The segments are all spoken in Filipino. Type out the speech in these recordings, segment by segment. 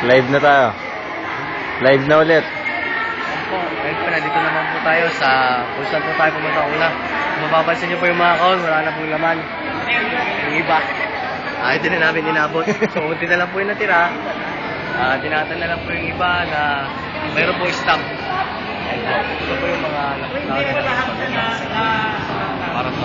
Live na tayo. Live na ulit. Po, siyempre, dito naman po tayo sa kung saan po tayo pumunta una. Kung mapapansin niyo po yung mga kahon, wala na pong laman. Yung iba, ito na namin inabot. So, unti na lang po yung natira. Tinatan na lang po yung iba na mayroon po stamp. Ito po yung mga nakakita na para sa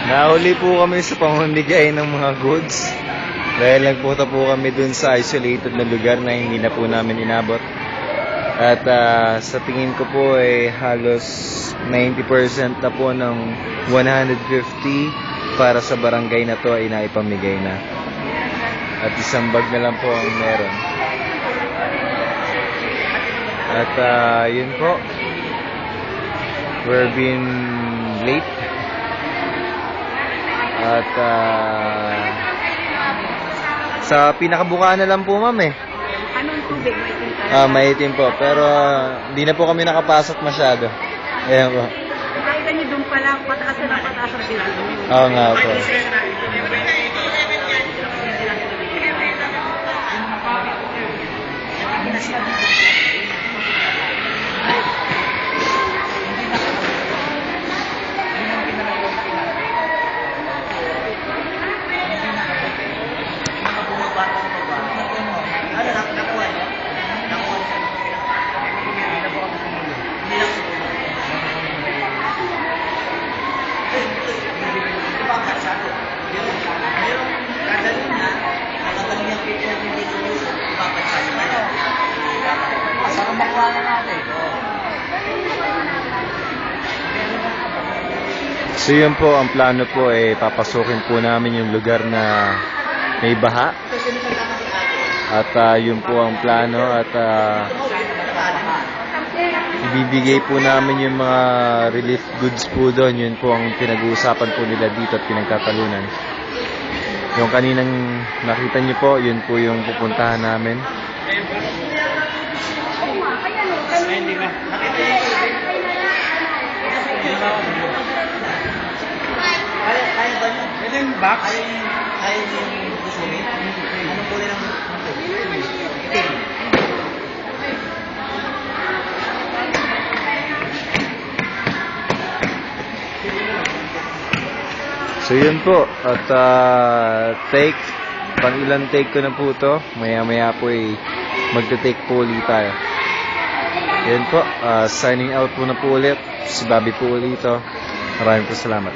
Nahuli po kami sa pamamigay ng mga goods. Dahil nagpunta po kami dun sa isolated na lugar na hindi na po namin inabot. At sa tingin ko po ay halos 90% na po ng 150 para sa barangay na to ay naipamigay na. At isang bag na lang po ang meron. At yun po. We're being late. At sa pinakabukaan na lang po, ma'am eh. Anong tubig? Maitim talaga? Maitim po. Pero hindi na po kami nakapasok masyado. Ayan po. Nakita niyo doon pala, pataas na pataas ang building. Oo nga po. So yun po, ang plano po ay papasukin po namin yung lugar na may baha. At yun po ang plano at ibibigay po namin yung mga relief goods po doon. Yun po ang pinag-uusapan po nila dito at pinagtatalunan. Yung kaninang nakita nyo po, yun po yung pupuntahan namin. Ito yung box? Ay yung kusumi? Anong kulay ng itim? So yun po, at pang ilang take ko na po to. Maya maya po ay magte-take po ulit tayo. Yun po, signing out po na po ulit. Si Bobby po ulit ito. Maraming po salamat.